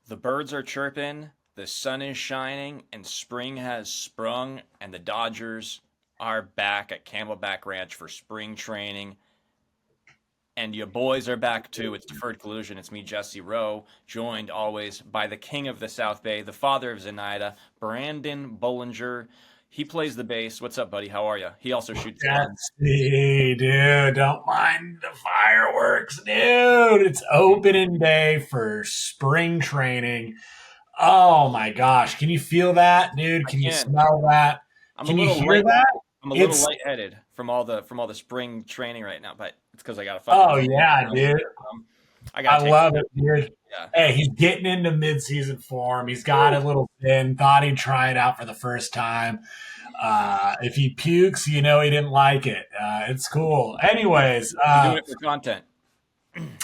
The birds are chirping, the sun is shining, and spring has sprung, and the Dodgers are back at Camelback Ranch for spring training. And your boys are back too. It's Deferred Collusion. It's me, Jesse Rowe, joined always by the king of the South Bay, the father of Zenaida, Branden Bollinger. He plays the bass. What's up, buddy? How are you? He also shoots guns. Jesse, dude, don't mind the fireworks, dude. It's opening day for spring training. Oh my gosh, can you feel that, dude? I Can you can. smell that? I'm a Can you little hear light. that? I'm a little It's lightheaded from all the spring training right now, but it's because I got to fucking. oh yeah, dude. I I gotta take. love it, dude. Yeah. Hey, he's getting into midseason form. He's got a little thin. Thought he'd try it out for the first time. If he pukes, you know he didn't like it. It's cool. Anyways, I'm doing it for content.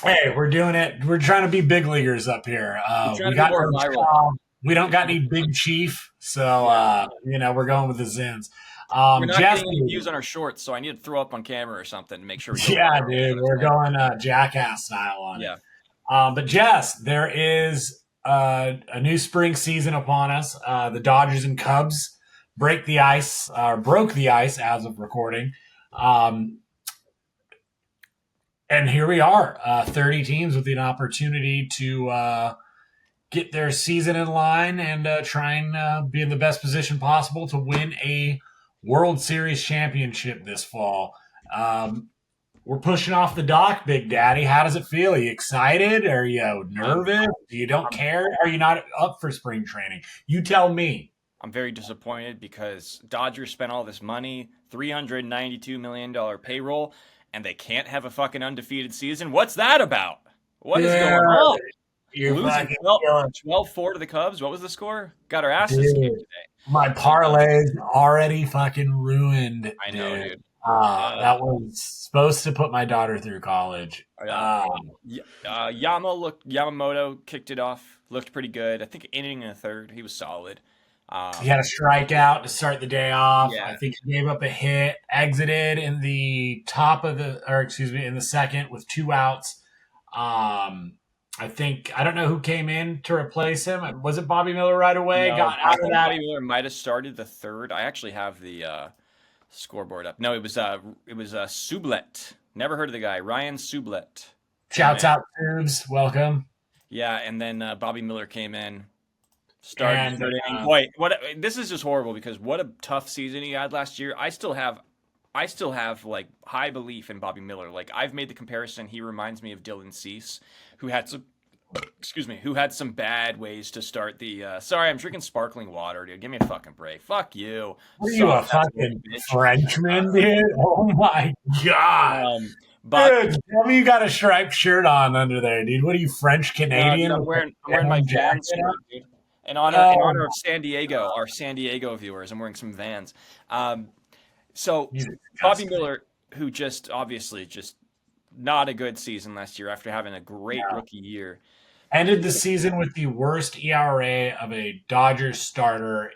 hey, we're doing it. We're trying to be big leaguers up here. We're trying We to be got more no viral. we don't got any big chief, so we're going with the Zins. We're not Jesse, getting any views on our shorts, so I need to throw up on camera or something to make sure we go yeah, viral. dude, we're going jackass style on it. Yeah. But Jess, there is a new spring season upon us. The Dodgers and Cubs broke the ice as of recording. And here we are, 30 teams with an opportunity to get their season in line and try and be in the best position possible to win a World Series championship this fall. We're pushing off the dock, Big Daddy. How does it feel? Are you excited? Are you nervous? You don't care? Are you not up for spring training? You tell me. I'm very disappointed because Dodgers spent all this money, $392 million payroll, and they can't have a fucking undefeated season. What's that about? What is going on? You're Losing fucking 12-4 to the Cubs. What was the score? Got our asses Dude, kicked today. my parlay's already fucking ruined. I know, dude. That was supposed to put my daughter through college. Yamamoto kicked it off. Looked pretty good. I think inning in the third, he was solid. He had a strikeout to start the day off. Yeah. I think he gave up a hit, exited in the in the second with 2 outs. I don't know who came in to replace him. Was it Bobby Miller right away? No, Got I out of think that. Bobby Miller might have started the third. I actually have the scoreboard up. No, it was Sublet. Never heard of the guy. Ryan Sublet. Shouts out, Tubes. Welcome. Yeah, and then Bobby Miller came in. Started. Boy, this is just horrible because what a tough season he had last year. I still have like high belief in Bobby Miller. Like I've made the comparison. He reminds me of Dylan Cease, who had some bad ways to start the. Sorry, I'm drinking sparkling water, dude. Give me a fucking break. Fuck you. What are you, a fucking Frenchman, dude? Oh my god. Dude, tell me you got a striped shirt on under there, dude. What are you, French Canadian? I'm wearing my Vans shirt, dude. In honor of San Diego, our San Diego viewers, I'm wearing some Vans. So Bobby Miller, who just obviously just not a good season last year after having a great rookie year. Ended the season with the worst ERA of a Dodgers starter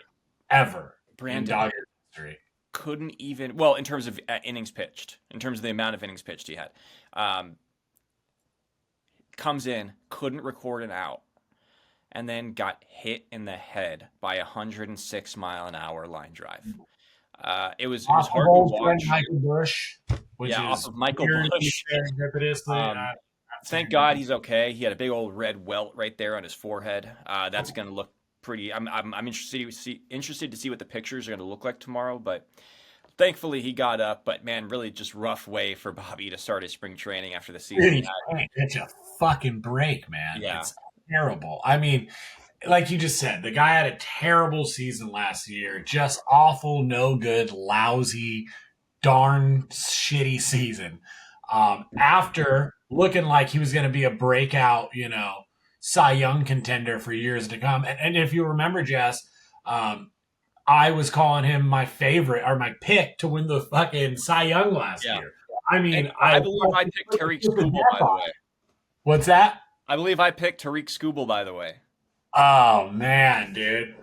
ever in Dodgers history. Couldn't even, well, in terms of innings pitched, in terms of the amount of innings pitched he had. Comes in, couldn't record an out, and then got hit in the head by 106-mile-an-hour line drive. It was hard to watch. Michael Bush, off of Michael Bush. Thank God he's okay. He had a big old red welt right there on his forehead. That's going to look pretty. I'm interested to see what the pictures are going to look like tomorrow. But thankfully he got up. But man, really just rough way for Bobby to start his spring training after the season. It's a fucking break, man. Yeah. It's terrible. I mean, like you just said, the guy had a terrible season last year. Just awful, no good, lousy, darn shitty season. After looking like he was going to be a breakout, Cy Young contender for years to come. And if you remember, Jess, I was calling him my favorite or my pick to win the fucking Cy Young last year. I mean, I believe I picked Tariq Skubal, by the way. What's that? I believe I picked Tariq Skubal, by the way. Oh, man, dude.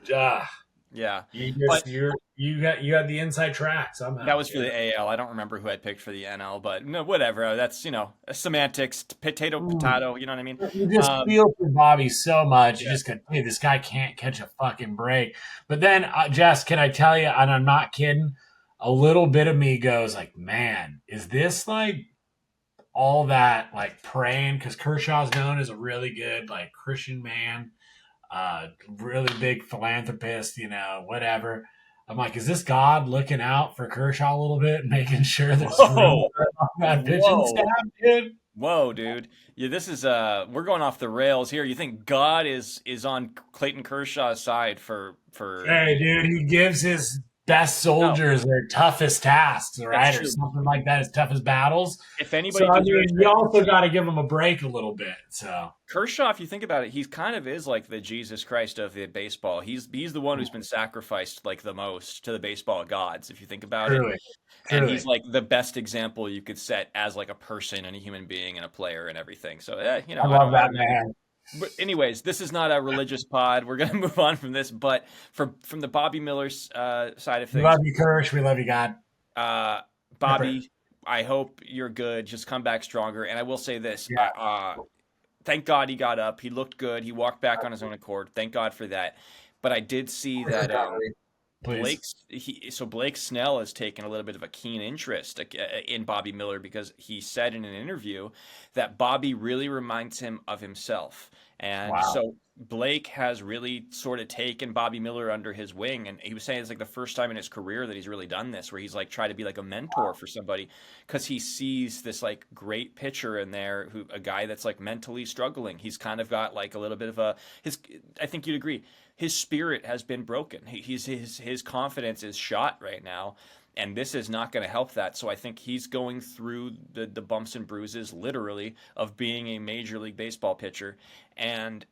Yeah, You but just you got the inside track that somehow. was for the AL. I don't remember who I picked for the NL, but no, whatever. That's semantics, potato, Mm. potato. You know what I mean? You just Um, feel for Bobby so much. You yeah. just go, hey, this guy can't catch a fucking break. But then, Jess, can I tell you, and I'm not kidding, a little bit of me goes like, man, is this like all that like praying? Because Kershaw's known as a really good like Christian man, really big philanthropist, whatever. I'm like, is this God looking out for Kershaw a little bit, making sure there's room Whoa, for him on that pitching staff, whoa, dude? whoa, dude. Yeah, this is we're going off the rails here. You think God is on Clayton Kershaw's side for Hey, dude, he gives his best no? soldiers their toughest tasks, That's right? Or true. something like that, his toughest battles. If So, anybody I deserves mean, you credit, also got to give him a break a little bit. So, Kershaw, if you think about it, he kind of is like the Jesus Christ of the baseball. He's the one who's been sacrificed like the most to the baseball gods, if you think about it. truly, And he's truly. like the best example you could set as like a person and a human being and a player and everything. So, I love I that don't know. man. But anyways, this is not a religious pod. We're gonna move on from this. But from the Bobby Miller's side of We things, love you, Kirsch. We love you, God. uh, Ripper. Bobby, I hope you're good. Just come back stronger. And I will say this: Yeah, thank God he got up. He looked good. He walked back on his own accord. Thank God for that. But I did see quick that recovery, please. Blake Snell has taken a little bit of a keen interest in Bobby Miller because he said in an interview that Bobby really reminds him of himself. And Wow. so Blake has really sort of taken Bobby Miller under his wing, and he was saying it's like the first time in his career that he's really done this, where he's like tried to be like a mentor for somebody because he sees this like great pitcher in there, who a guy that's like mentally struggling. He's kind of got like a little bit of a his. I think you'd agree his spirit has been broken. His confidence is shot right now, and this is not going to help that. So I think he's going through the bumps and bruises, literally, of being a Major League Baseball pitcher, and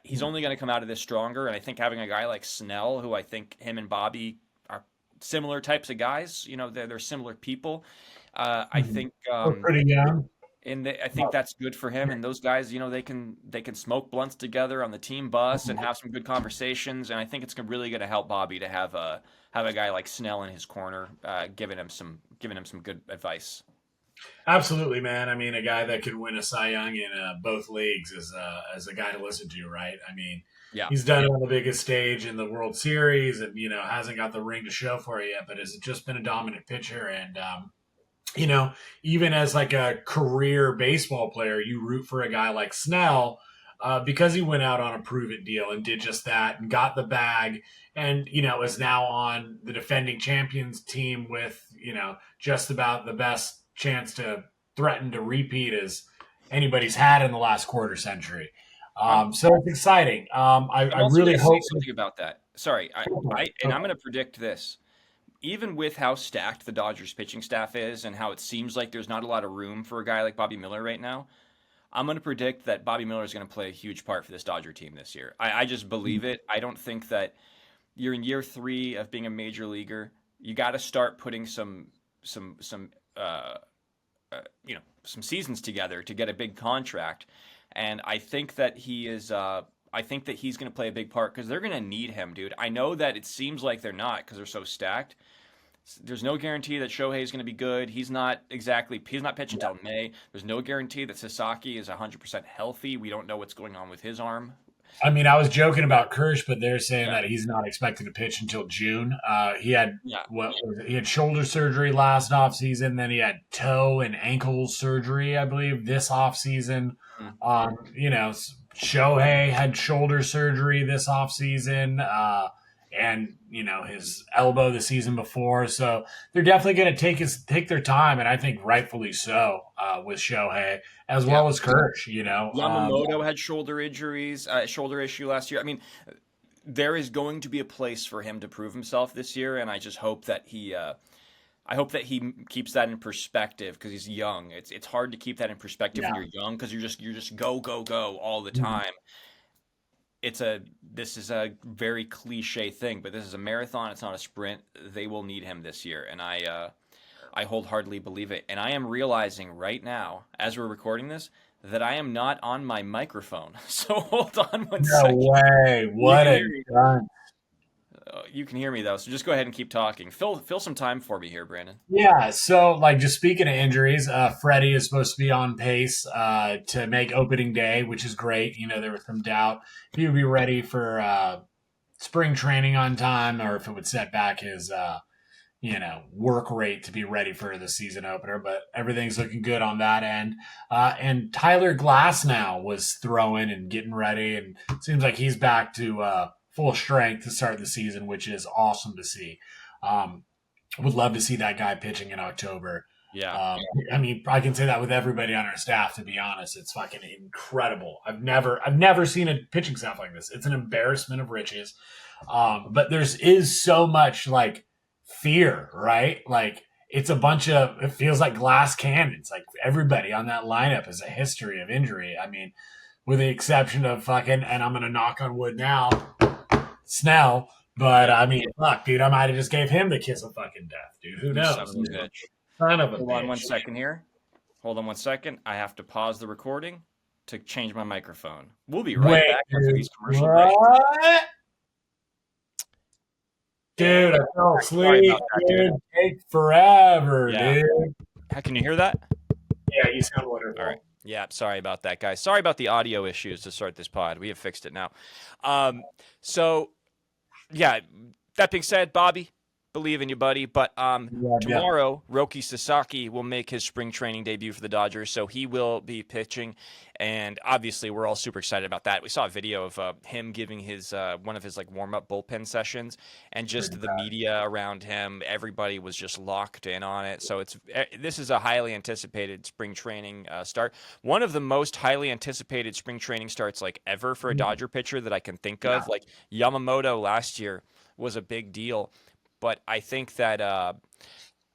he's only going to come out of this stronger. And I think having a guy like Snell, who I think him and Bobby are similar types of guys, they're similar people. I Mhm. think We're pretty young. I think that's good for him. And those guys, they can smoke blunts together on the team bus and have some good conversations. And I think it's really going to help Bobby to have a guy like Snell in his corner, giving him some good advice. Absolutely, man. I mean, a guy that could win a Cy Young in both leagues is as a guy to listen to, right? I mean, Yeah, he's done it on the biggest stage in the World Series, and hasn't got the ring to show for it yet, but has just been a dominant pitcher. And you know, even as like a career baseball player, you root for a guy like Snell because he went out on a prove it deal and did just that and got the bag, and is now on the defending champions team with just about the best chance to threaten to repeat as anybody's had in the last quarter century. I'm So it's exciting. I I'm also really going to say hope. something about that. Sorry, and I'm going to predict this. Even with how stacked the Dodgers pitching staff is and how it seems like there's not a lot of room for a guy like Bobby Miller right now, I'm going to predict that Bobby Miller is going to play a huge part for this Dodger team this year. I just believe it. I don't think that you're in year 3 of being a major leaguer. You got to start putting some some seasons together to get a big contract. And I think that he is. I think that he's going to play a big part because they're going to need him, dude. I know that it seems like they're not because they're so stacked. There's no guarantee that Shohei is going to be good. He's not pitching until May. There's no guarantee that Sasaki is 100% healthy. We don't know what's going on with his arm. I mean, I was joking about Kirsch, but they're saying Yeah, that he's not expected to pitch until June. He had yeah. he had shoulder surgery last offseason, then he had toe and ankle surgery, I believe, this offseason. Mm. Shohei had shoulder surgery this offseason, and his elbow the season before. So they're definitely going to take their time, and I think rightfully so with Shohei as Yeah. well as Kirsch. Yamamoto had shoulder issue last year. I mean, there is going to be a place for him to prove himself this year, and I just hope that he keeps that in perspective because he's young. It's hard to keep that in perspective when Yeah. you're young because you're just go go go all the Mhm. time. This is a very cliche thing, but this is a marathon. It's not a sprint. They will need him this year, and I wholeheartedly believe it. And I am realizing right now, as we're recording this, that I am not on my microphone. So hold on one No second. way. You What can a hear me. gun. You can hear me though, so just go ahead and keep talking. Fill some time for me here, Brandon. Yeah, so like just speaking of injuries, Freddie is supposed to be on pace to make opening day, which is great. There was some doubt if he would be ready for spring training on time, or if it would set back his work rate to be ready for the season opener. But everything's looking good on that end. And Tyler Glass now was throwing and getting ready, and it seems like he's back to full strength to start the season, which is awesome to see. Would love to see that guy pitching in October. Yeah. I mean, I can say that with everybody on our staff. To be honest, it's fucking incredible. I've never seen a pitching staff like this. It's an embarrassment of riches. But is so much like fear, right? Like it's a bunch of. It feels like glass cannons. Like everybody on that lineup has a history of injury. I mean, with the exception of fucking, and I'm gonna knock on wood now, Snell. But I mean, fuck, dude, I might have just gave him the kiss of fucking death, dude. Who knows? Son of a Hold bitch. on 1 second here. Hold on 1 second. I have to pause the recording to change my microphone. We'll be right back after these commercial breaks. What? Dude, I fell asleep. Dude, take forever, dude. Can you hear that? Yeah, you sound wonderful. All right. Yeah, sorry about that, guys. Sorry about the audio issues to start this pod. We have fixed it now. Yeah, that being said, Bobby, believe in you, buddy. But tomorrow, Roki Sasaki will make his spring training debut for the Dodgers, so he will be pitching. And obviously, we're all super excited about that. We saw a video of him giving his one of his warm-up bullpen sessions, and just the media around him. Everybody was just locked in on it. So this is a highly anticipated spring training start. One of the most highly anticipated spring training starts ever for a Dodger pitcher that I can think of. Like Yamamoto last year was a big deal. But I think that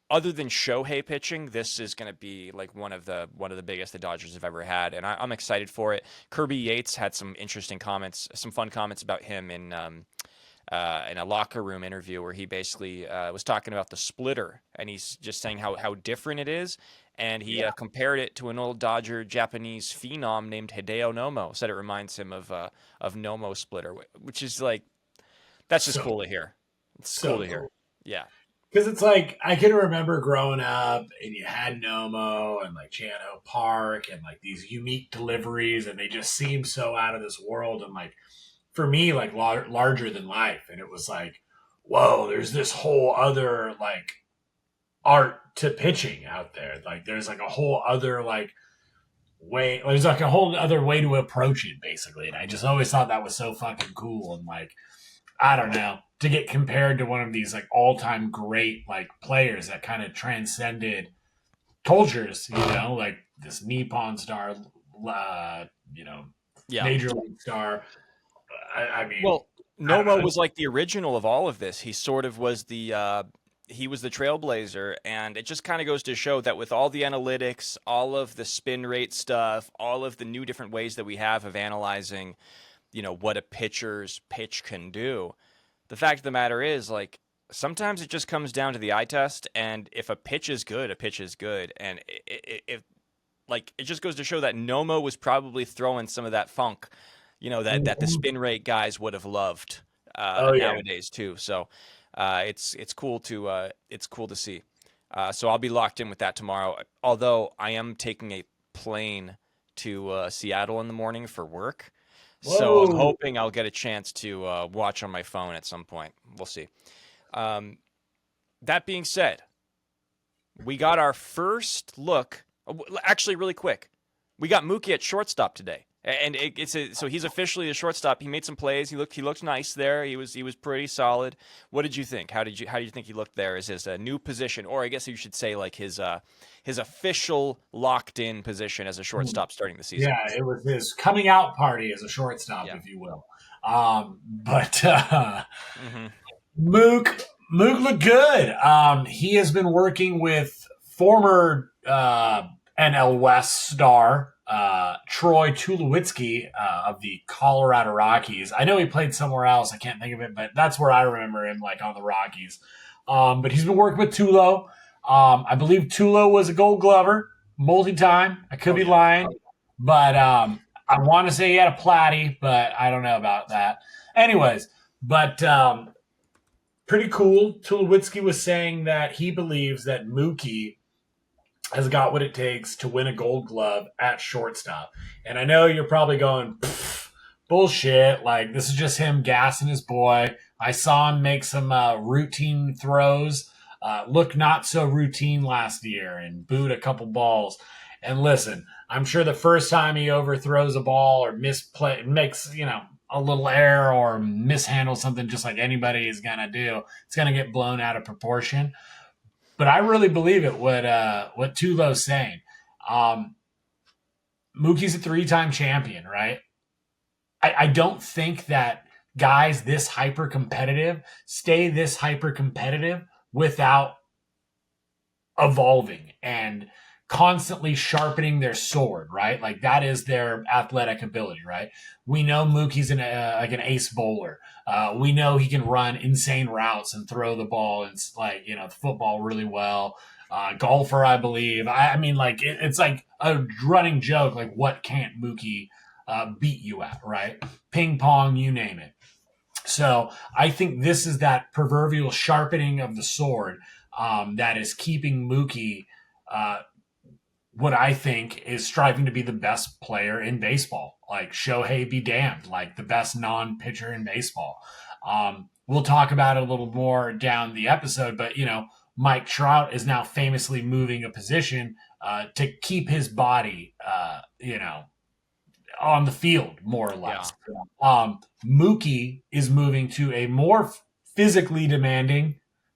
other than Shohei pitching, this is going to be one of the biggest the Dodgers have ever had, and I'm excited for it. Kirby Yates had some interesting comments, some fun comments about him in a locker room interview where he basically was talking about the splitter, and he's just saying how different it is, and he compared it to an old Dodger Japanese phenom named Hideo Nomo. Said it reminds him of Nomo splitter, which is that's just cool to hear. It's cool to hear. Yeah. Because it's I can remember growing up and you had Nomo and Chano Park and these unique deliveries, and they just seemed so out of this world and for me larger than life. And it was whoa, there's this whole other art to pitching out there. There's a whole other way. There's a whole other way to approach it basically. And I just always thought that was so fucking cool. And I don't know, to get compared to one of these all-time great players that kind of transcended cultures, this Nippon star, major league star. I mean, well, Nomo was the original of all of this. He sort of was he was the trailblazer, and it just kind of goes to show that with all the analytics, all of the spin rate stuff, all of the new different ways that we have of analyzing what a pitcher's pitch can do. The fact of the matter is, sometimes it just comes down to the eye test, and if a pitch is good, a pitch is good. And it just goes to show that Nomo was probably throwing some of that funk, that the spin rate guys would have loved nowadays too. So it's cool to see. So I'll be locked in with that tomorrow. Although I am taking a plane to Seattle in the morning for work. Whoa. So I'm hoping I'll get a chance to watch on my phone at some point. We'll see. That being said, we got our first look. Actually, really quick, we got Mookie at shortstop today, and so he's officially a shortstop. He made some plays. He looked nice there. He was pretty solid. What did you think? How did you think he looked there? Is his new position, or I guess you should say his official locked in position as a shortstop starting the season? Yeah, it was his coming out party as a shortstop, if you will. Mook looked good. He has been working with former NL West star Troy Tulowitzki of the Colorado Rockies. I know he played somewhere else. I can't think of it, but that's where I remember him, on the Rockies. But he's been working with Tulo. I believe Tulo was a Gold Glover, multi-time. I could be lying, but I want to say he had a Platty, but I don't know about that. Anyways, but pretty cool. Tulowitzki was saying that he believes that Mookie has got what it takes to win a Gold Glove at shortstop. And I know you're probably going, bullshit. Like, this is just him gassing his boy. I saw him make some routine throws. Look not so routine last year and boot a couple balls. And listen, I'm sure the first time he overthrows a ball or misplay makes, a little error or mishandles something just like anybody is going to do, it's going to get blown out of proportion. But I really believe it, what Tulo's saying. Mookie's a 3-time champion, right? I don't think that guys this hyper competitive stay this hyper competitive without evolving and constantly sharpening their sword, right? Like that is their athletic ability, right? We know Mookie's like an ace bowler. We know he can run insane routes and throw the ball and the football really well. Golfer, I believe. I mean, like it's like a running joke. Like what can't Mookie beat you at, right? Ping pong, you name it. So I think this is that proverbial sharpening of the sword that is keeping Mookie what I think is striving to be the best player in baseball. Like Shohei be damned, like the best non-pitcher in baseball. We'll talk about it a little more down the episode, but Mike Trout is now famously moving a position to keep his body, on the field, more or less. Yeah. Mookie is moving to a more physically demanding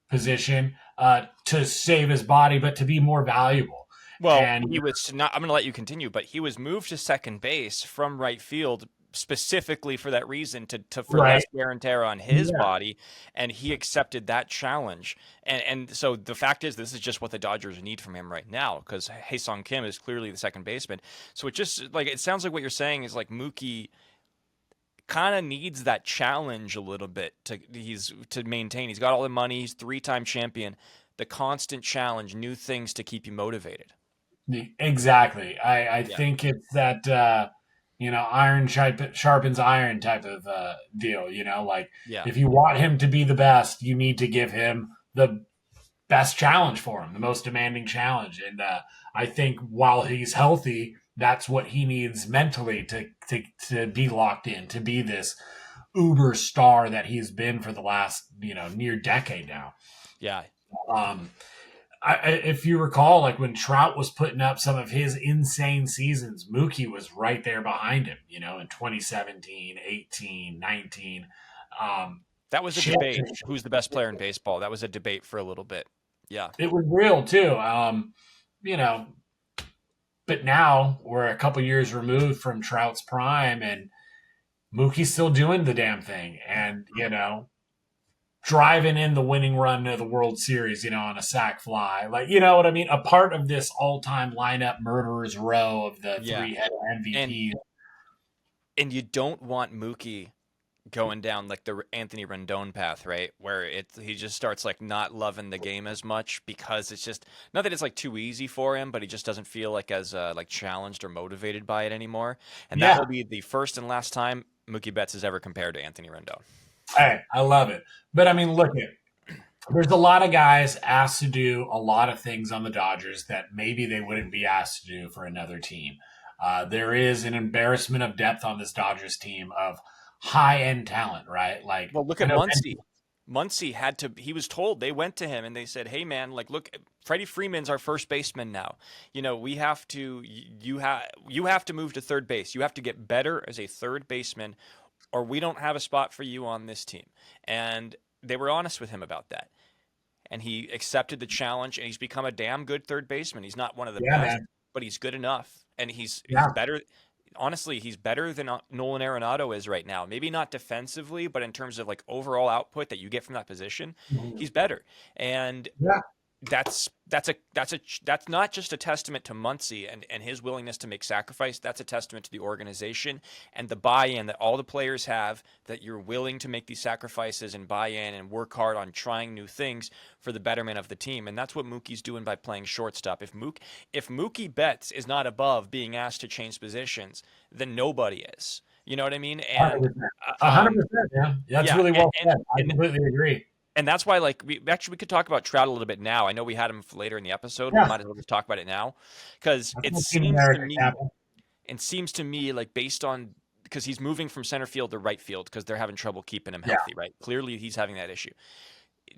position to save his body, but to be more valuable. Well, he was not. I'm going to let you continue, but he was moved to second base from right field specifically for that reason, for less wear and tear on his body, and he accepted that challenge. And so the fact is, this is just what the Dodgers need from him right now, because Hae-Sung Kim is clearly the second baseman. So it sounds like what you're saying is like Mookie kind of needs that challenge a little bit to maintain. He's got all the money. He's 3-time champion. The constant challenge, new things to keep you motivated. Exactly. I think it's that, iron sharpens iron type of deal, if you want him to be the best, you need to give him the best challenge for him, the most demanding challenge. And I think while he's healthy, that's what he needs mentally to be locked in, to be this uber star that he's been for the last, near decade now. Yeah. If you recall, like when Trout was putting up some of his insane seasons, Mookie was right there behind him, in 2017, 18, 19. That was a debate. Who's the best player in baseball? That was a debate for a little bit. Yeah. It was real too. But now we're a couple years removed from Trout's prime and Mookie's still doing the damn thing. And, driving in the winning run of the World Series, on a sac fly. Like, you know what I mean? A part of this all-time lineup murderer's row of the three-head MVPs. And you don't want Mookie going down like the Anthony Rendon path, right? Where he just starts like not loving the game as much because it's just, not that it's like too easy for him, but he just doesn't feel like as like challenged or motivated by it anymore. And that will be the first and last time Mookie Betts is ever compared to Anthony Rendon. Hey, I love it. But I mean, look, there's a lot of guys asked to do a lot of things on the Dodgers that maybe they wouldn't be asked to do for another team. There is an embarrassment of depth on this Dodgers team of high-end talent, right? Like, well, look at Muncy. Muncy he was told, they went to him and they said, hey man, like, look, Freddie Freeman's our first baseman now. You have to move to third base. You have to get better as a third baseman or we don't have a spot for you on this team. And they were honest with him about that. And he accepted the challenge, and he's become a damn good third baseman. He's not one of the best, but he's good enough. And he's better. Honestly, he's better than Nolan Arenado is right now. Maybe not defensively, but in terms of like overall output that you get from that position, he's better. And that's not just a testament to Muncy and his willingness to make sacrifice. That's a testament to the organization and the buy-in that all the players have, that you're willing to make these sacrifices and buy in and work hard on trying new things for the betterment of the team. And that's what Mookie's doing by playing shortstop. If Mookie Betts is not above being asked to change positions, then nobody is. You know what I mean? And 100%. Yeah. That's really well said. I completely agree. And that's why, like, we could talk about Trout a little bit now. I know we had him later in the episode. We Yeah, might as well just talk about it now, because I think Team America captain. it seems to me like based on because he's moving from center field to right field because they're having trouble keeping him Yeah, healthy. Right? Clearly, he's having that issue.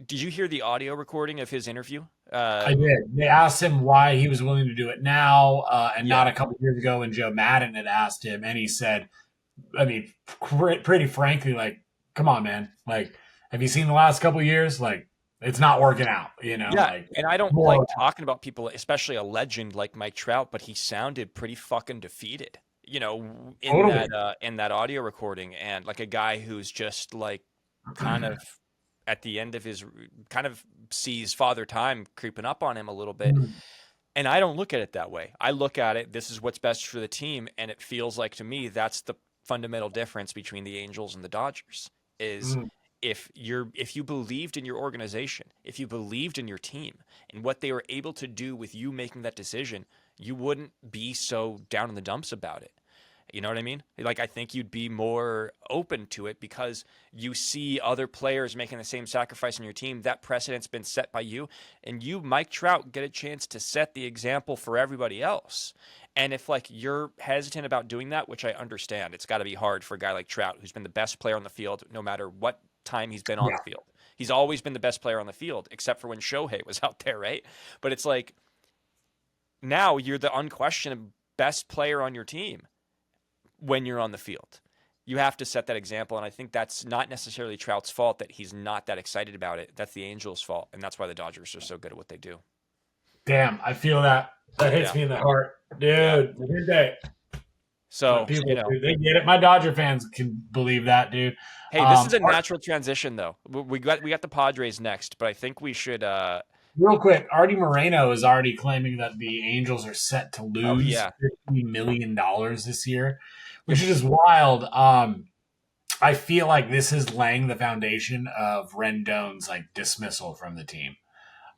Did you hear the audio recording of his interview? I did. They asked him why he was willing to do it now, and Yeah, not a couple years ago when Joe Madden had asked him, and he said, I mean, pretty frankly, like, come on, man. Like, have you seen the last couple of years? Like, it's not working out, yeah. like And I don't more. like talking about people, especially a legend like Mike Trout, but he sounded pretty fucking defeated. Totally. In that audio recording, and like a guy who's just like kind of at the end of his kind of sees father time creeping up on him a little bit. Mm, And I don't look at it that way. I look at it, this is what's best for the team, and it feels like to me that's the fundamental difference between the Angels and the Dodgers is mm, if you believed in your organization, if you believed in your team and what they were able to do with you making that decision, you wouldn't be so down in the dumps about it. You know what I mean? Like, I think you'd be more open to it because you see other players making the same sacrifice on your team. That precedent's been set by you, and you, Mike Trout, get a chance to set the example for everybody else. And if like you're hesitant about doing that, which I understand, it's got to be hard for a guy like Trout, who's been the best player on the field no matter what time he's been on yeah. the field. He's always been the best player on the field, except for when Shohei was out there, right? But it's like now you're the unquestioned best player on your team when you're on the field. You have to set that example, and I think that's not necessarily Trout's fault that he's not that excited about it. That's the Angels' fault, and that's why the Dodgers are so good at what they do. Damn, I feel that. That hits Yeah, me in the heart. yeah. Dude, good day. But So, people, dude, they get it. My Dodger fans can believe that, dude. hey, this is a natural transition, though. We got the Padres next, but I think we should. Real quick, Artie Moreno is already claiming that the Angels are set to Oh lose yeah, $50 million this year, yep. which is just wild. I feel like this is laying the foundation of Rendon's like dismissal from the team.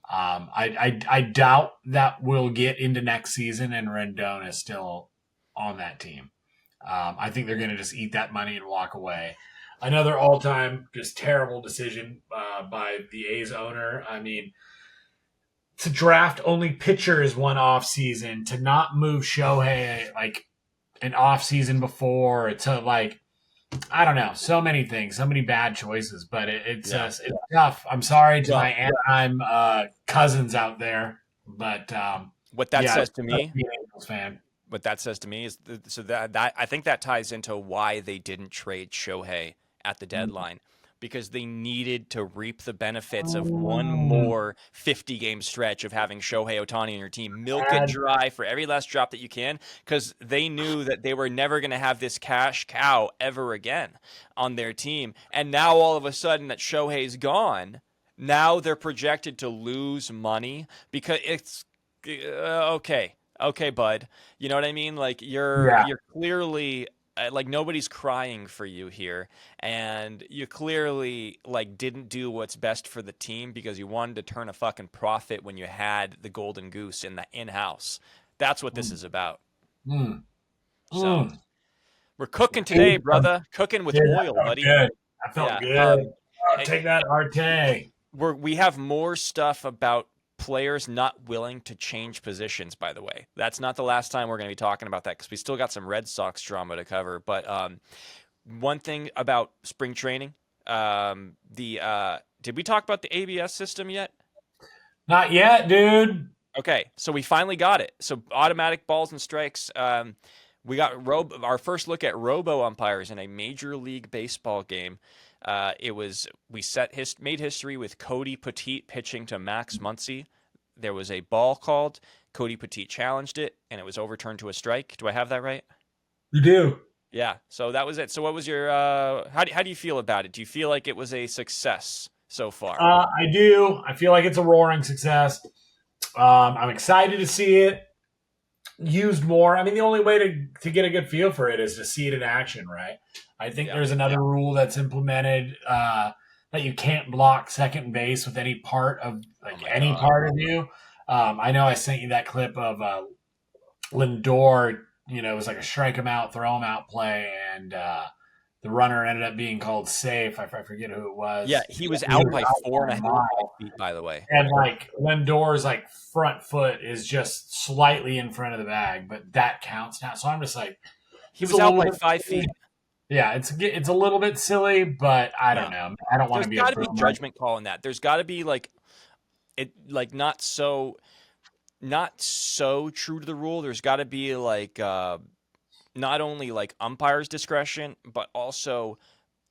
I doubt that we'll get into next season and Rendon is still on that team. I think they're going to just eat that money and walk away. Another all-time just terrible decision by the A's owner. I mean, to draft only pitchers one off season, to not move Shohei like an off season before, to like I don't know, so many things, so many bad choices, but it's tough. I'm sorry to my Anaheim cousins out there, but What that yeah, says to me, be an Angels fan. what that says to me is so that I think that ties into why they didn't trade Shohei at the deadline because they needed to reap the benefits of one Mm, more 50 game stretch of having Shohei Ohtani on your team. Milk it bad. dry for every last drop that you can because they knew that they were never going to have this cash cow ever again on their team. And now all of a sudden that Shohei's gone, now they're projected to lose money because it's okay. Okay, bud. You know what I mean? Like Yeah. you're clearly like nobody's crying for you here, and you clearly like didn't do what's best for the team because you wanted to turn a fucking profit when you had the golden goose in the in-house. That's what this Mm, is about. mm, So mm. we're cooking today, brother. Cooking with Dude, that oil, felt buddy. good. I felt Yeah. good. Oh, It, take that, Arte. we have more stuff about players not willing to change positions, by the way. That's not the last time we're going to be talking about that because we still got some Red Sox drama to cover. But one thing about spring training, the did we talk about the ABS system yet? Not yet, dude. Okay, so we finally got it. So automatic balls and strikes. We got our first look at robo umpires in a Major League Baseball game. It was we made history with Cody Petit pitching to Max Muncy. There was a ball called. Cody Petit challenged it, and it was overturned to a strike. Do I have that right? You do. Yeah. So that was it. So what was your how do you feel about it? Do you feel like it was a success so far? I do. I feel like it's a roaring success. I'm excited to see it used more. I mean, the only way to get a good feel for it is to see it in action, right? I think Yeah. there's another rule that's implemented that you can't block second base with any part of Oh like my any God. part of you. I know I sent you that clip of Lindor. It was like a strike him out, throw him out play, and the runner ended up being called safe. I forget who it was. Yeah, he was He out was by out four by and a a half mile. feet, by the way. And like Lindor's like front foot is just slightly in front of the bag, but that counts now. So I'm just like, He it's was a out little by bit 5 feet. Yeah, it's a little bit silly, but I don't Yeah. know. I don't want There's to be a got to be boomer. judgment call in that. There's got to be not so true to the rule. There's got to be not only like umpire's discretion, but also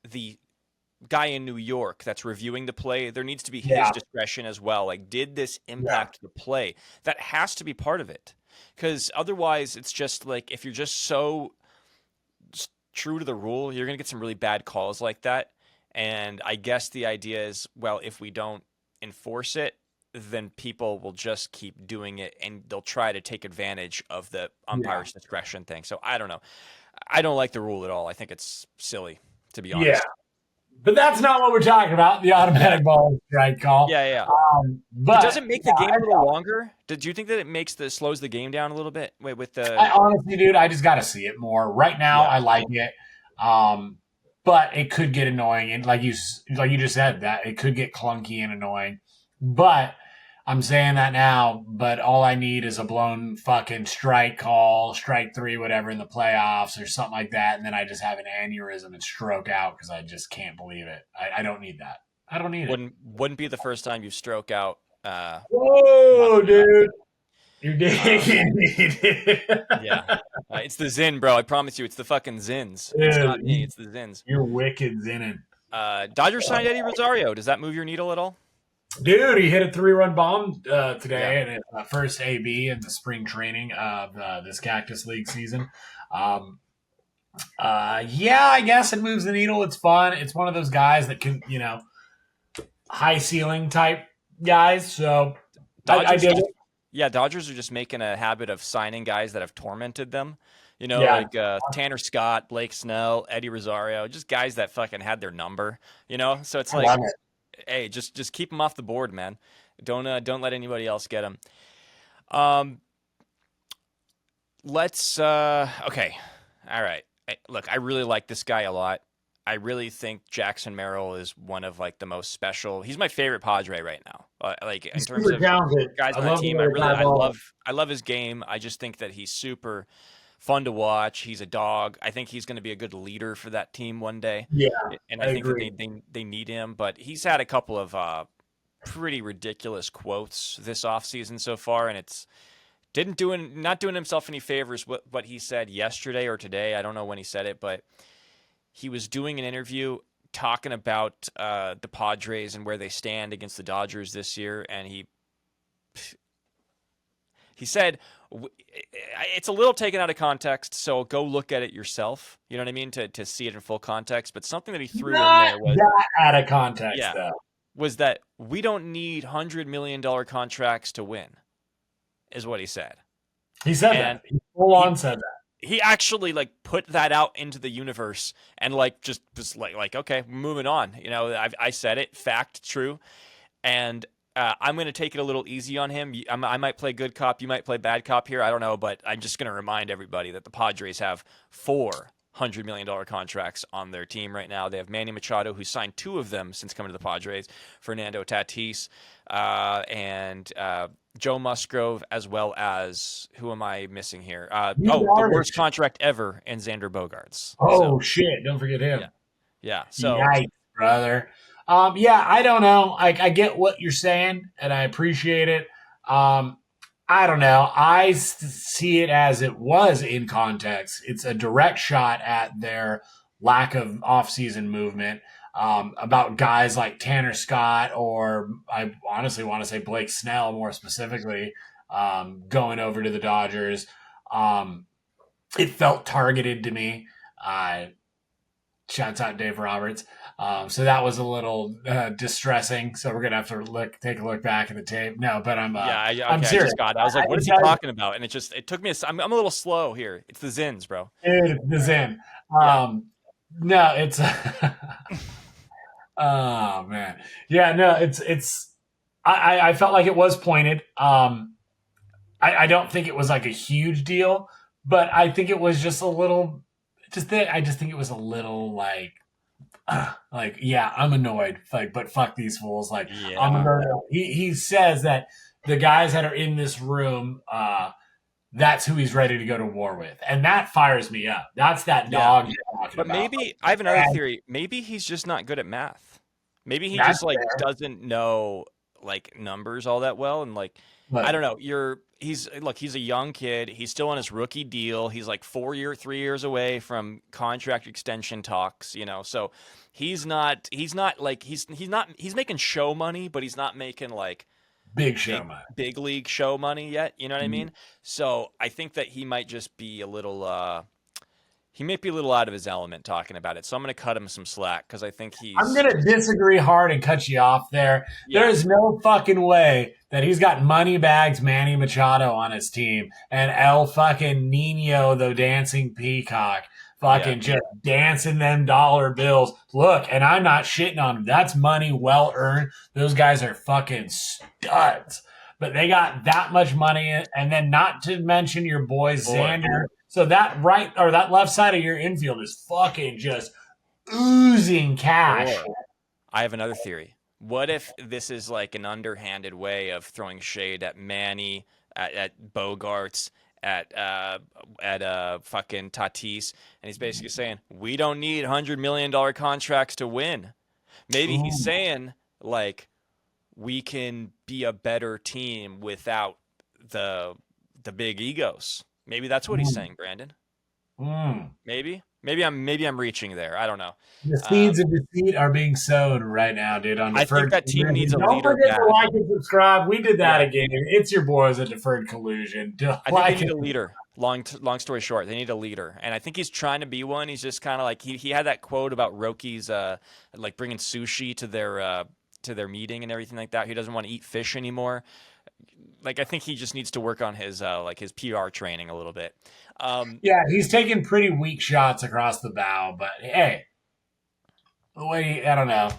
the guy in New York that's reviewing the play. There needs to be his Yeah, discretion as well. Like, did this yeah, impact the play? That has to be part of it. Because otherwise, it's just like if you're just so true to the rule, you're going to get some really bad calls like that. And I guess the idea is, well, if we don't enforce it, then people will just keep doing it and they'll try to take advantage of the yeah, umpire's discretion thing. So I don't know. I don't like the rule at all. I think it's silly, to be yeah. honest. But that's not what we're talking about. The Yeah. automatic ball strike call. Yeah, yeah. But does But it make the game yeah, a little longer? Did you think that it slows the game down a little bit? Wait, with I the honestly, dude, I just got to see it more. Right now, yeah. I like it, um, but it could get annoying. And like you just said, that it could get clunky and annoying. But I'm saying that now. But all I need is a blown fucking strike call, strike three, whatever, in the playoffs or something like that, and then I just have an aneurysm and stroke out because I just can't believe it. I don't need that. I don't need it. Wouldn't be the first time you stroke out. Whoa, Talking about dude. You're um, digging me, dude. yeah. It's the Zin, bro. I promise you, it's the fucking Zins. It's not me. Dude, It's the Zins. you're wicked zinning. Dodgers signed Eddie Rosario. Does that move your needle at all? Dude, he hit a 3-run bomb Yeah. today in his first AB in the spring training of this Cactus League season. Um, yeah, I guess it moves the needle. It's fun. It's one of those guys that can, high ceiling type guys. So I Dodgers, did it. yeah, Dodgers are just making a habit of signing guys that have tormented them. Yeah, Like Tanner Scott, Blake Snell, Eddie Rosario, just guys that fucking had their number. So it's I like, love it. hey, just keep them off the board, man. Don't let anybody else get them. Um, let's okay, all right. Look, I really like this guy a lot. I really think Jackson Merrill is one of like the most special. He's my favorite Padre right now. Like in He's terms super of talented. guys I on that love the team, way the guy balls. I love his game. I just think that he's super fun to watch. He's a dog. I think he's going to be a good leader for that team one day. Yeah, And I I think that agree. they need him, but he's had a couple of pretty ridiculous quotes this offseason so far, and it's not doing himself any favors what he said yesterday or today. I don't know when he said it, but he was doing an interview talking about the Padres and where they stand against the Dodgers this year, and he said it's a little taken out of context, so go look at it yourself. You know what I mean, to see it in full context. But something that he threw in Not there was, that out of context, yeah, though. was that we don't need $100 million contracts to win, is what he said. He said And that. He full he on said that. he actually like put that out into the universe and like just was like okay, moving on. I said it, fact, true, and I'm going to take it a little easy on him. I might play good cop, you might play bad cop here. I don't know, but I'm just going to remind everybody that the Padres have $400 million contracts on their team right now. They have Manny Machado, who signed two of them since coming to the Padres, Fernando Tatis, and Joe Musgrove, as well as who am I missing here? The worst contract ever, and Xander Bogaerts. Oh So shit! Don't forget him. yeah, yeah. So Yikes, brother. Yeah, I don't know. I get what you're saying, and I appreciate it. I don't know. See it as it was in context. It's a direct shot at their lack of offseason movement. About guys like Tanner Scott, or I honestly want to say Blake Snell more specifically, going over to the Dodgers. It felt targeted to me. Shouts out Dave Roberts. So that was a little distressing. So we're gonna have to take a look back at the tape. No, but I'm okay, serious. I just got it. I was like, what is he talking about? And it took me. I'm a little slow here. It's the Zins, bro. Dude, the Zen. Yeah. No, it's oh man, yeah, no, it's. I felt like it was pointed. I don't think it was like a huge deal, but I think it was just a little I just think it was a little yeah, I'm annoyed. But fuck these fools. I'm Yeah. gonna go. He says that the guys that are in this room, that's who he's ready to go to war with, and that fires me up. That's that Yeah. dog you're talking But about. maybe I have another theory. Maybe he's just not good at math. Maybe he That's just like fair, doesn't know like numbers all that well and like I but don't know. He's a young kid. He's still on his rookie deal. He's like 3 years away from contract extension talks, So he's making show money, but he's not making like big show, big man. big league show money yet, you know what I mean? So I think that he might just be a little he may be a little out of his element talking about it. So I'm going to cut him some slack because I think I'm he's gonna disagree hard and cut you off there. There yeah. is no fucking way that he's got money bags Manny Machado on his team and El fucking Nino the dancing peacock Yeah. fucking just dancing them dollar bills. Look, and I'm not shitting on him. That's money well earned. Those guys are fucking studs. But they got that much money, and then not to mention your boy Boy. Xander. So that right or that left side of your infield is fucking just oozing cash. Or I have another theory. What if this is like an underhanded way of throwing shade at Manny, at Bogarts, at fucking Tatis, and he's basically saying we don't need $100 million contracts to win. Maybe he's Ooh. saying like we can be a better team without the the big egos. Maybe that's what he's Mm, saying, Brandon. mm. Maybe I'm reaching there. I don't know. The seeds Um, of defeat are being sown right now, dude, on I think Deferred that team needs Collusion. a Don't leader forget to bad. like and subscribe. We did that Yeah, again. It's your boys at Deferred Collusion. I think they Like need it. a leader. Long story short, they need a leader, and I think he's trying to be one. He's just kind of like he had that quote about Rockies like bringing sushi to their meeting and everything like that. He doesn't want to eat fish anymore. Like I think he just needs to work on his like his PR training a little bit. Um, Yeah, he's taking pretty weak shots across the bow, but hey, I don't know.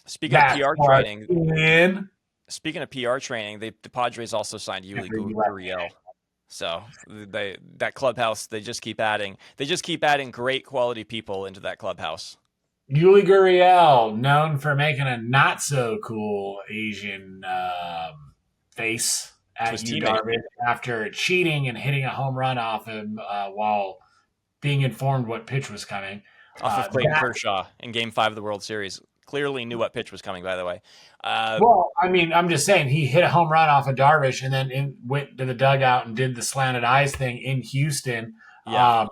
speaking of That's PR what training, in. speaking of PR training, the Padres also signed Yuli Gurriel. So that clubhouse they just keep adding great quality people into that clubhouse. Yuli Gurriel, known for making a not so cool Asian face To at his you, teammate Darvish, after cheating and hitting a home run off him while being informed what pitch was coming. off of Clayton That Kershaw in Game 5 of the World Series. Clearly knew what pitch was coming, by the way. Uh, Well, I mean, I'm just saying he hit a home run off of Darvish and then went to the dugout and did the slanted eyes thing in Houston. yeah.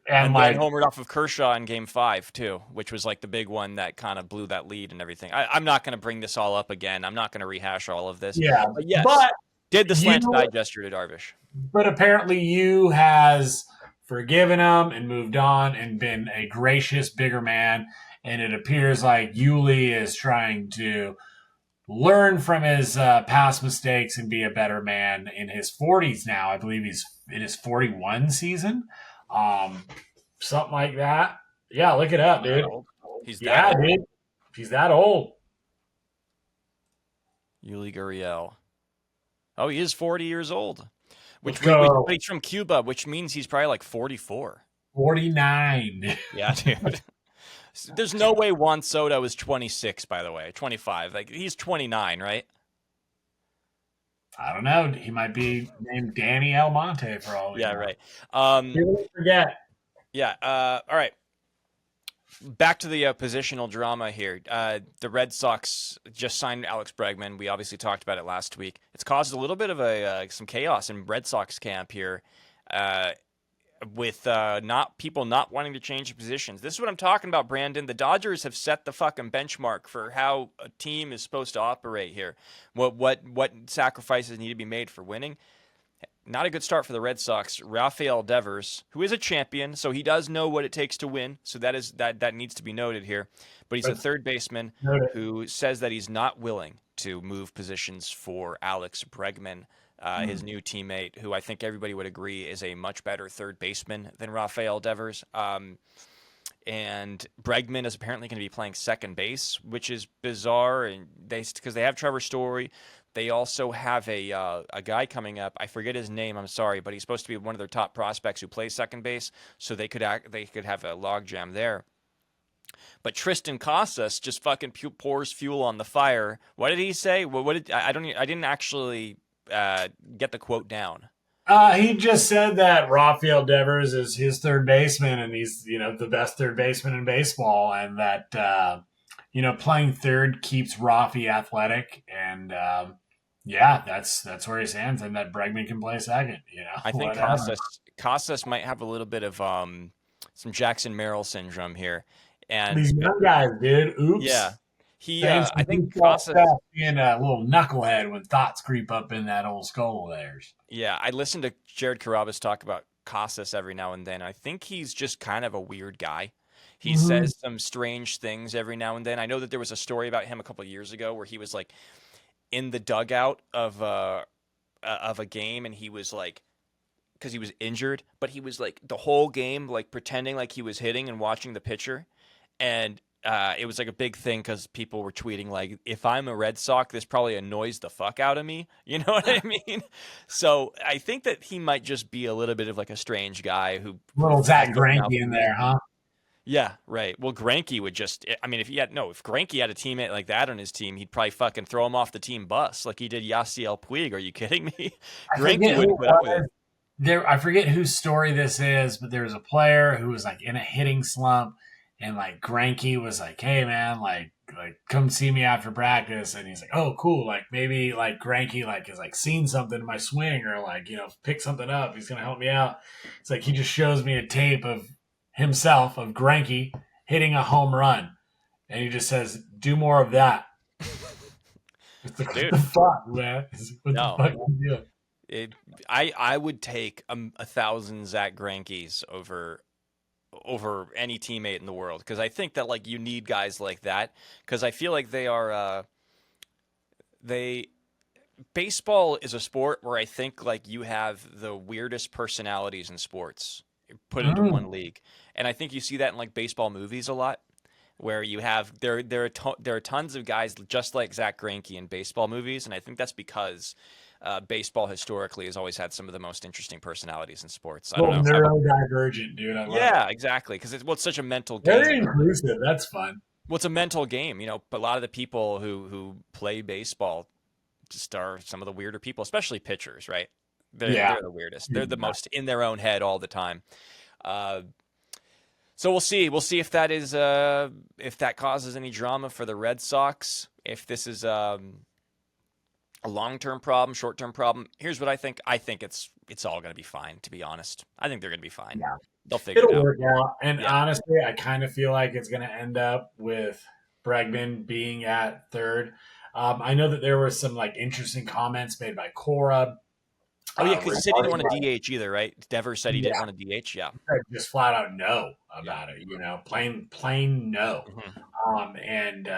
And And then like, homered off of Kershaw in Game 5, too, which was like the big one that kind of blew that lead and everything. I'm not going to bring this all up again. I'm not going to rehash all of this. yeah, But yes, but did the you, slanted eye gesture to Darvish. but apparently you has forgiven him and moved on and been a gracious, bigger man. And it appears like Yuli is trying to learn from his past mistakes and be a better man in his 40s now. I believe he's in his 41 season. Um, something like that. Yeah, look it up, That dude. old. He's that Yeah, old. dude. He's that old. Yuli Gurriel. Oh, he is 40 years old. Let's But go. he's from Cuba, which means he's probably like 44. 49. Yeah, dude. There's no way Juan Soto is 26, by the way. 25. Like he's 29, right? I don't know. He might be named Danny Almonte for all we Yeah, know. right. Don't forget. Yeah. All right. Back to the positional drama here. The Red Sox just signed Alex Bregman. We obviously talked about it last week. It's caused a little bit of some chaos in Red Sox camp here, with not people not wanting to change positions. This is what I'm talking about, Brandon. The Dodgers have set the fucking benchmark for how a team is supposed to operate here. What sacrifices need to be made for winning. Not a good start for the Red Sox. Rafael Devers, who is a champion, so he does know what it takes to win. So that needs to be noted here. But he's a third baseman who says that he's not willing to move positions for Alex Bregman, his new teammate, who I think everybody would agree is a much better third baseman than Rafael Devers. And Bregman is apparently going to be playing second base, which is bizarre, and because they have Trevor Story, They also have a guy coming up. I forget his name. I'm sorry, but he's supposed to be one of their top prospects who plays second base. So they could have a logjam there. But Tristan Casas just fucking pours fuel on the fire. What did he say? What did I don't I didn't actually get the quote down. He just said that Rafael Devers is his third baseman, and he's the best third baseman in baseball, and that playing third keeps Rafi athletic, and yeah, that's where he stands, and that Bregman can play second. I think Casas might have a little bit of some Jackson Merrill syndrome here, and these young guys, dude. Oops. Yeah, I think Casas being a little knucklehead when thoughts creep up in that old skull of theirs. Yeah, I listen to Jared Carrabis talk about Casas every now and then. I think he's just kind of a weird guy. He says some strange things every now and then. I know that there was a story about him a couple of years ago where he was like in the dugout of a game, and he was like, because he was injured, but he was like the whole game like pretending like he was hitting and watching the pitcher, and it was like a big thing because people were tweeting like, if I'm a Red Sox, this probably annoys the fuck out of me. You know what I mean? So I think that he might just be a little bit of like a strange guy who little Zach Greinke in there, huh? Yeah, right. Well, Greinke would just, I mean, if Greinke had a teammate like that on his team, he'd probably fucking throw him off the team bus like he did Yasiel Puig. Are you kidding me? Greinke wouldn't put up with it. I forget whose story this is, but there was a player who was like in a hitting slump, and like Greinke was like, "Hey man, like come see me after practice," and he's like, "Oh cool, like maybe like Greinke like has like seen something in my swing or like pick something up. He's gonna help me out." It's like he just shows me a tape of himself of Greinke hitting a home run, and he just says, "Do more of that." It's like, dude, what the fuck, man? What no. the fuck are you doing? I would take 1,000 Zach Greinke's over any teammate in the world, because I think that like you need guys like that, because I feel like baseball is a sport where I think like you have the weirdest personalities in sports put into one league, and I think you see that in like baseball movies a lot, where you have there are tons of guys just like Zach Greinke in baseball movies, and I think that's because baseball historically has always had some of the most interesting personalities in sports. I don't know. Neurodivergent, dude. I love it. Exactly. Because it's such a mental game. Very inclusive. That's fun. Well, it's a mental game, But a lot of the people who play baseball just are some of the weirder people, especially pitchers, right? They're the weirdest. They're the most in their own head all the time. So we'll see. We'll see if that is if that causes any drama for the Red Sox. If this is a long-term problem, short-term problem. Here's what I think. I think it's all going to be fine, to be honest. I think they're going to be fine. Yeah. They'll figure it out. It'll work out. And honestly, I kind of feel like it's going to end up with Bregman being at third. I know that there were some like interesting comments made by Cora. Oh, yeah, because he said he didn't want to DH either, right? Devers said he didn't want to DH, yeah. Just flat out no about it, plain no. And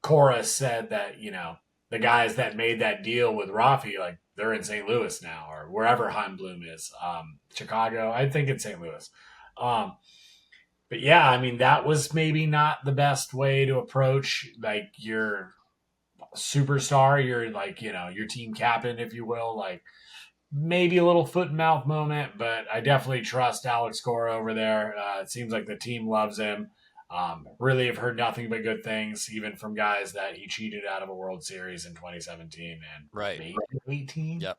Cora said that, the guys that made that deal with Rafi, like they're in St. Louis now or wherever Heimblum is, Chicago. I think it's St. Louis. But yeah, I mean, that was maybe not the best way to approach like your superstar, your like, your team captain, if you will, like maybe a little foot and mouth moment, but I definitely trust Alex Cora over there. It seems like the team loves him. Really have heard nothing but good things, even from guys that he cheated out of a World Series in 2017 and maybe 18. Yep.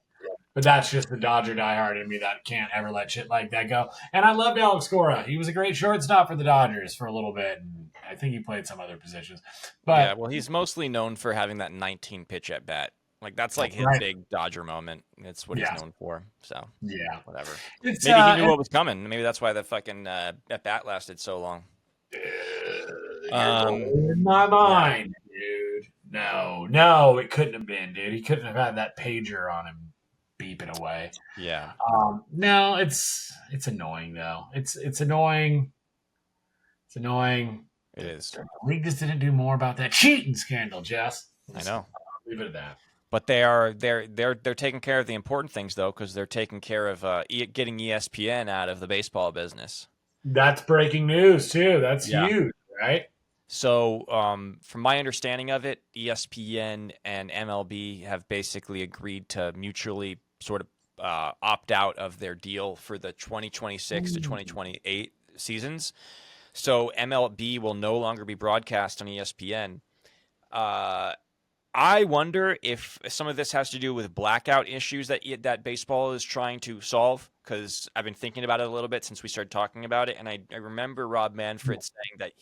But that's just the Dodger diehard in me that can't ever let shit like that go. And I loved Alex Cora. He was a great shortstop for the Dodgers for a little bit, and I think he played some other positions. But yeah, well, he's mostly known for having that 19 pitch at bat. Like that's like his big Dodger moment. It's what he's known for. So whatever. Maybe he knew what was coming. Maybe that's why the fucking at bat lasted so long. In my mind, dude. No, it couldn't have been, dude. He couldn't have had that pager on him beeping away. Yeah. No, it's annoying though. It's annoying. It's annoying. It is. The league just didn't do more about that cheating scandal, Jess. I know. Leave it at that. But they're taking care of the important things though, because they're taking care of getting ESPN out of the baseball business. That's breaking news too. That's huge, right? So, from my understanding of it, ESPN and MLB have basically agreed to mutually sort of opt out of their deal for the 2026 to 2028 seasons. So MLB will no longer be broadcast on ESPN. Uh, I wonder if some of this has to do with blackout issues that baseball is trying to solve. Because I've been thinking about it a little bit since we started talking about it, and I remember Rob Manfred saying that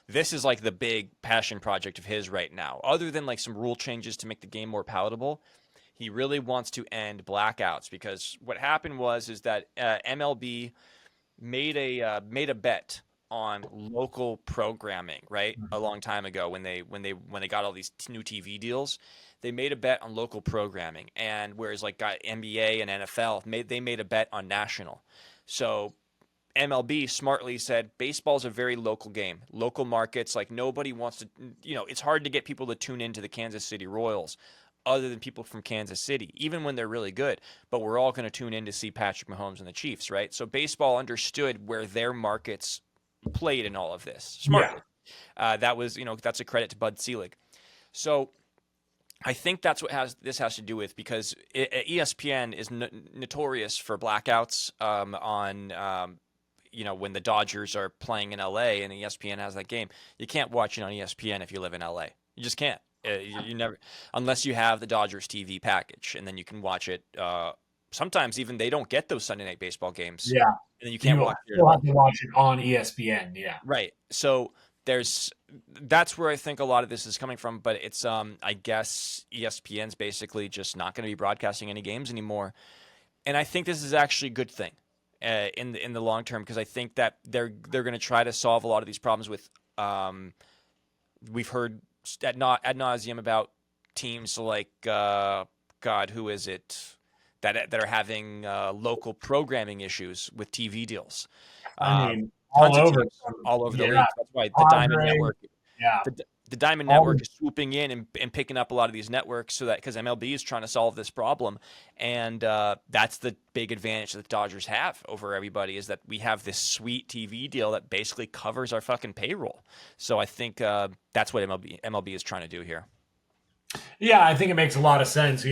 this is like the big passion project of his right now. Other than like some rule changes to make the game more palatable, he really wants to end blackouts because what happened was is that MLB made a bet on local programming, right? A long time ago when they got all these new TV deals, they made a bet on local programming, and whereas like got NBA and NFL they made a bet on national. So MLB smartly said baseball's a very local game, local markets. Like nobody wants to, it's hard to get people to tune into the Kansas City Royals other than people from Kansas City, even when they're really good. But we're all going to tune in to see Patrick Mahomes and the Chiefs, right? So baseball understood where their markets played in all of this Yeah. smartly. That was, that's a credit to Bud Selig. So I think that's what this has to do with because ESPN is notorious for blackouts on when the Dodgers are playing in LA and ESPN has that game. You can't watch it on ESPN if you live in LA. You just can't. You never, unless you have the Dodgers TV package, and then you can watch it. Sometimes even they don't get those Sunday night baseball games, Yeah. and then you can't You watch it at still have all. to watch it on ESPN. Yeah. Right. So that's where I think a lot of this is coming from. But it's I guess ESPN's basically just not going to be broadcasting any games anymore, and I think this is actually a good thing in the long term because I think that they're going to try to solve a lot of these problems with. We've heard ad nauseum about teams like God, who is it that are having local programming issues with TV deals. I Uh, mean, all Tons of over. teams all over the Yeah. league. That's why the Diamond Padres. Network, Yeah. the Diamond All Network the, is swooping in and picking up a lot of these networks so that because MLB is trying to solve this problem, and that's the big advantage that the Dodgers have over everybody is that we have this sweet TV deal that basically covers our fucking payroll. So I think that's what MLB is trying to do here. yeah, I think it makes a lot of sense.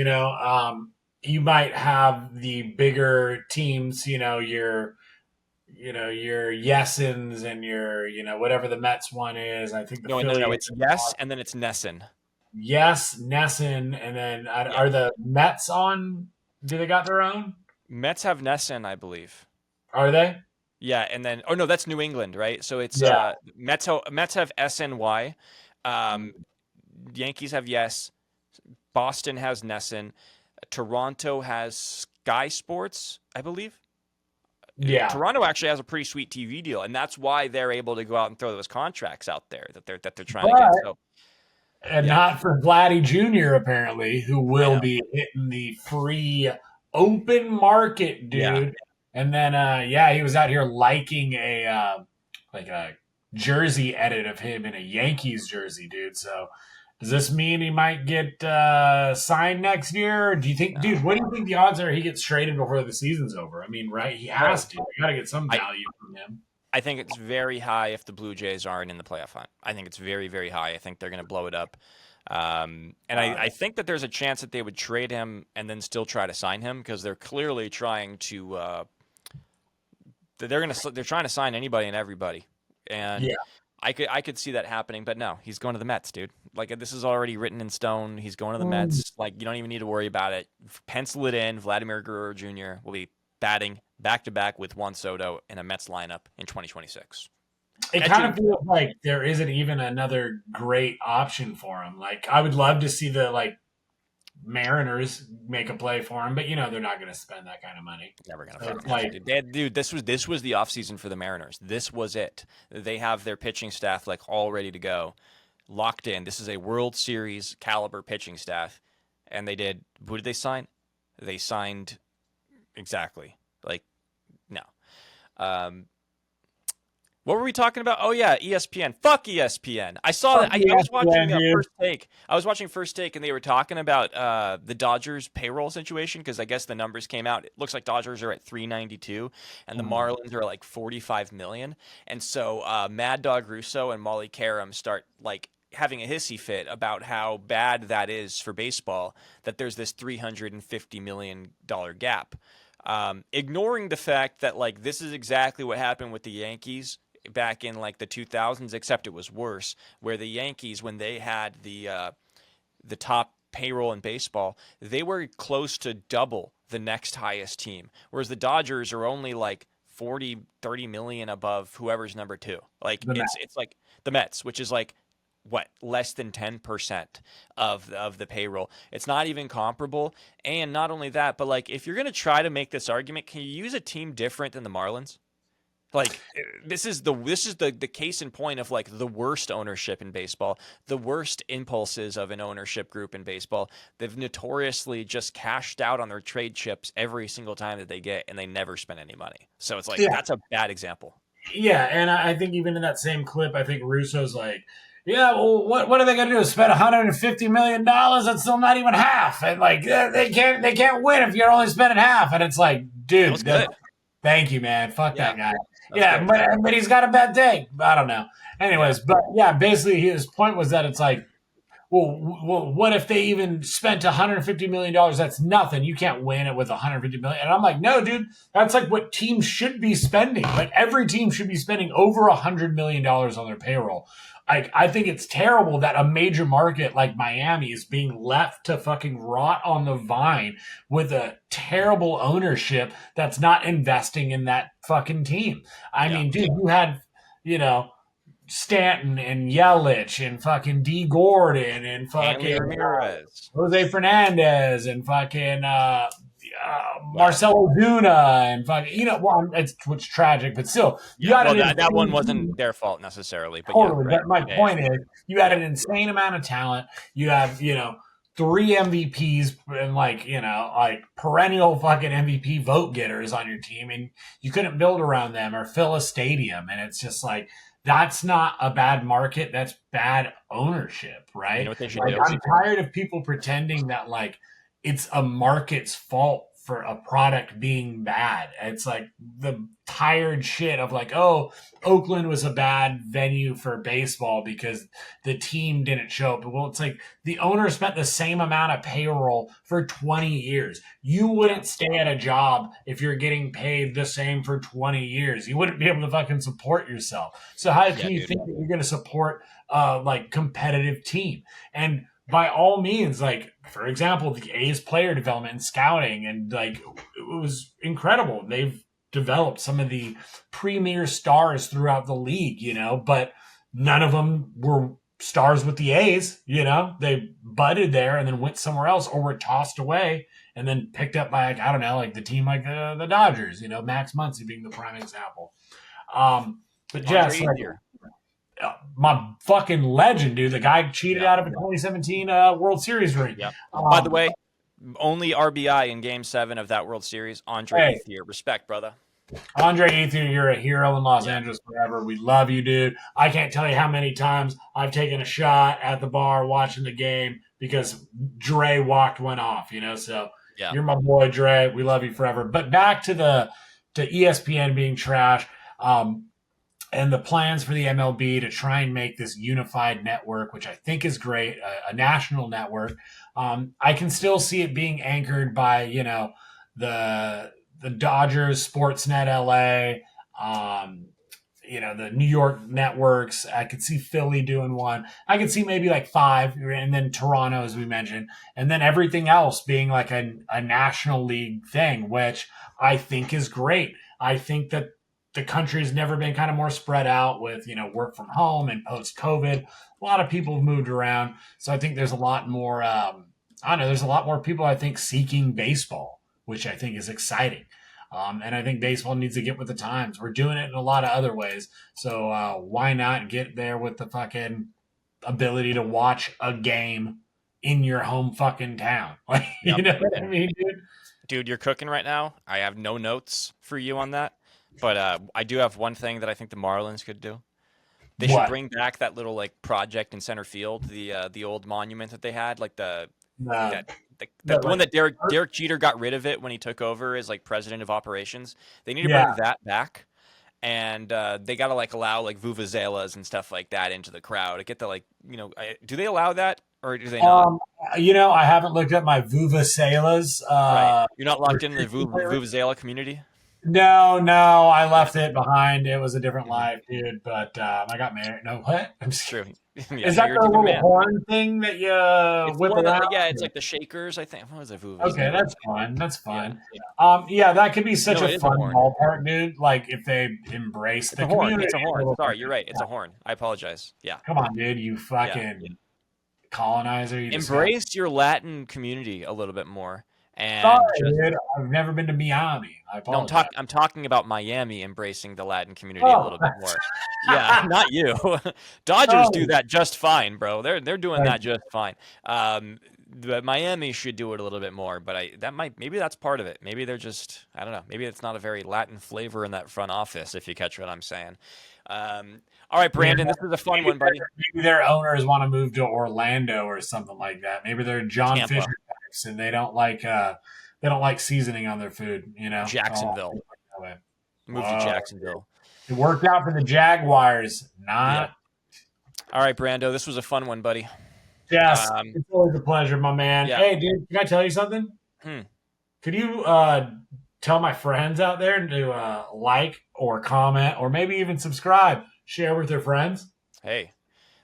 You might have the bigger teams, your Yesens and your, whatever the Mets one is. I think the No. Phillies It's yes, and then it's Nesson. Yes, Nesson, and then Yeah, are the Mets on? Do they got their own? Mets have Nesson, I believe. Are they? Yeah, and then no, that's New England, right? So it's Yeah. Mets have SNY, um, Yankees have yes, Boston has Nesson, Toronto has Sky Sports, I believe. Yeah. Toronto actually has a pretty sweet TV deal, and that's why they're able to go out and throw those contracts out there that they're trying to get. But So and yeah, not for Vladdy Jr. apparently, who I will know. be hitting the free open market, Yeah, dude. And then yeah, he was out here liking a jersey edit of him in a Yankees jersey, dude. So does this mean he might get signed next year? Or do you think, no, dude? What do you think the odds are he gets traded before the season's over? I mean, right? He no. has to. We got to get some I value from him. I think it's very high if the Blue Jays aren't in the playoff hunt. I think it's very, very high. I think they're going to blow it up. And I think that there's a chance that they would trade him and then still try to sign him because they're clearly trying to. They're trying to sign anybody and everybody, and Yeah. I could see that happening. But no, he's going to the Mets, dude. Like this is already written in stone. He's going to the Mm. Mets. Like you don't even need to worry about it. Pencil it in. Vladimir Guerrero Jr. will be batting back to back with Juan Soto in a Mets lineup in 2026. It kind Etching, of feels like there isn't even another great option for him. Like I would love to see the Mariners make a play for him, but they're not going to spend that kind of money. never gonna So it's fucking happen, like, dude. Dude, this was the offseason for the Mariners. This was it. They have their pitching staff like all ready to go, locked in. This is a World Series caliber pitching staff, and they did. Who did they sign? They signed exactly like no. Um, What were we talking about? Oh yeah, ESPN. Fuck ESPN. I saw Fuck that. I was ESPN, watching dude. First Take. I was watching First Take, and they were talking about the Dodgers payroll situation because I guess the numbers came out. It looks like Dodgers are at 392, and the Mhm. Marlins are like 45 million. And so Mad Dog Russo and Molly Karam start like having a hissy fit about how bad that is for baseball. That there's this $350 million gap. Ignoring the fact that like this is exactly what happened with the Yankees back in like the 2000s, except it was worse, where the Yankees, when they had the top payroll in baseball, they were close to double the next highest team, whereas the Dodgers are only like 40, 30 million above whoever's number two. Like The it's like the Mets, which is like what less than 10% of the payroll. It's not even comparable. And not only that, but like if you're going to try to make this argument, can you use a team different than the Marlins? Like this is the case in point of like the worst ownership in baseball, the worst impulses of an ownership group in baseball. They've notoriously just cashed out on their trade chips every single time that they get, and they never spend any money. So it's like Yeah, that's a bad example. yeah, and I think even in that same clip, I think Russo's like, "Yeah, well, what are they going to do? Spend $150 million? That's still not even half, and like they can't win if you're only spending half." And it's like, That was dude, good. thank you, man. Fuck Yeah, that guy. that was Yeah, good. but he's got a bad day. I don't know. Yeah, Anyways, but yeah, basically his point was that it's like, well, what if they even spent $150 million? That's nothing. You can't win it with $150 million. And I'm like, no, dude, that's like what teams should be spending. Like every team should be spending over $100 million on their payroll. I think it's terrible that a major market like Miami is being left to fucking rot on the vine with a terrible ownership that's not investing in that fucking team. I yeah. mean, dude, you had, you know, Stanton and Yelich and fucking D Gordon and Hanley fucking Ramirez. Jose Fernandez and fucking Well, Marcelo Duna and fucking, well, it's what's tragic, but still, you yeah. had Well, an that one insane wasn't team. their fault necessarily, but yeah, Totally. right. But my Yeah, yeah, point is, you had yeah. an insane amount of talent. You have, three MVPs and like perennial fucking MVP vote getters on your team, and you couldn't build around them or fill a stadium. And it's just like, that's not a bad market. That's bad ownership, You know right? what they should Like, do? I'm tired of people pretending that like it's a market's fault for a product being bad. It's like the tired shit of like, oh, Oakland was a bad venue for baseball because the team didn't show up. Well, it's like the owner spent the same amount of payroll for 20 years. You Yeah, wouldn't stay at a job if you're getting paid the same for 20 years. You wouldn't be able to fucking support yourself. So how yeah, can you dude. think that you're going to support like competitive team? And by all means, like for example, the A's player development and scouting, and like it was incredible. They've developed some of the premier stars throughout the league, but none of them were stars with the A's, They budded there and then went somewhere else or were tossed away and then picked up by, like, I don't know, like the team like the Dodgers, Max Muncy being the prime example. But Andre Jess, like, Ethier. my fucking legend, dude, the guy cheated Yeah, out of a 2017 World Series ring. yeah. By the Um, way, only RBI in Game 7 of that World Series, Andre hey, Ethier. Respect, brother. Andre Ethier, you're a hero in Los Yeah. Angeles forever. We love you, dude. I can't tell you how many times I've taken a shot at the bar watching the game because Dre walked one off, So Yeah. you're my boy, Dre. We love you forever. But back to ESPN being trash. And the plans for the MLB to try and make this unified network, which I think is great, a national network. I can still see it being anchored by, the Dodgers, Sportsnet LA, the New York networks. I could see Philly doing one. I could see maybe like five, and then Toronto, as we mentioned, and then everything else being like a national league thing, which I think is great. I think that the country has never been kind of more spread out with, work from home and post COVID. A lot of people have moved around. So I think there's a lot more, I don't know, there's a lot more people, I think, seeking baseball, which I think is exciting. And I think baseball needs to get with the times. We're doing it in a lot of other ways. So why not get there with the fucking ability to watch a game in your home fucking town? Like, Yep. you know what I mean, dude? Dude, you're cooking right now. I have no notes for you on that. But I do have one thing that I think the Marlins could do. They should What? bring back that little like project in center field, the old monument that they had, like Uh, that the one like, that Derek Jeter got rid of it when he took over as like president of operations. They need to yeah. bring that back, and they got to like allow like vuvuzelas and stuff like that into the crowd to get the like do they allow that or do they not? Um, I haven't looked at my vuvuzelas. Right, you're not locked in the Restrictions lately. vuvuzela community. No, I Yeah. left it behind. It was a different Mhm. life, dude. But I got married. No, what? I'm just True. kidding. Yeah, Is no, that you're a the different little man. horn thing that you It's the whip one that around? like yeah, it's like the shakers. I think what was it, Okay, vuvuzela? that's fun. That's Yeah, fun. yeah. Yeah, that could be such No, a it is a fun horn. ballpark, dude. Like if they embrace It's a the horn. community It's a a horn. little bit. Sorry, you're right. It's a horn. I apologize. Yeah, Come on, dude. You yeah. fucking colonizer. You disgust. Embrace your Latin community a little bit more, Sorry, and just dude. I've never been to Miami. I no. apologize. I'm talking about Miami embracing the Latin community a Oh, little bit more. Yeah, not you. Dodgers do oh, that just fine, bro. They're doing like, that just fine. But Miami should do it a little bit more. But maybe that's part of it. Maybe they're just I don't know. Maybe it's not a very Latin flavor in that front office. If you catch what I'm saying. All right, yeah, Brandon, this is a fun one, buddy. maybe their owners want to move to Orlando or something like that. Maybe they're John Fisher Tampa, types and they don't like seasoning on their food. Oh, Jacksonville. that way. Move to Whoa. Jacksonville. It worked out for the Jaguars. Yeah. Not. All right, Brando, this was a fun one, buddy. Yes, Um, it's always a pleasure, my man. yeah. Hey, dude, can I tell you something? Hmm. Could you tell my friends out there to like or comment or maybe even subscribe, share with their friends? Hey,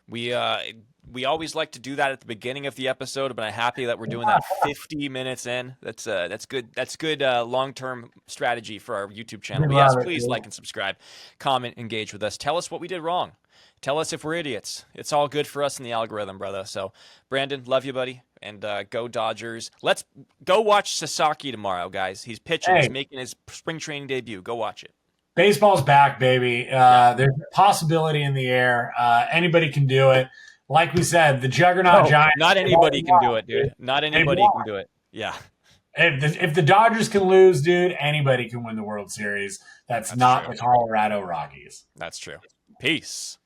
we always like to do that at the beginning of the episode, but I'm happy that we're doing that 50 minutes in. That's good. That's good long-term strategy for our YouTube channel. We But yes, love it, please dude. like and subscribe, comment, engage with us. Tell us what we did wrong. Tell us if we're idiots. It's all good for us in the algorithm, brother. So, Brandon, love you, buddy, and go Dodgers. Let's go watch Sasaki tomorrow, guys. He's pitching. He's Hey, making his spring training debut. Go watch it. baseball's back, baby. Yeah. There's a possibility in the air. Anybody can do it. Like we said, the Juggernaut No, Giants. not They've anybody already can won, do it, dude. dude. Not They've anybody can won. do it. Yeah, If the Dodgers can lose, dude, anybody can win the World Series. That's that's not true. the Colorado Rockies. That's true. Peace.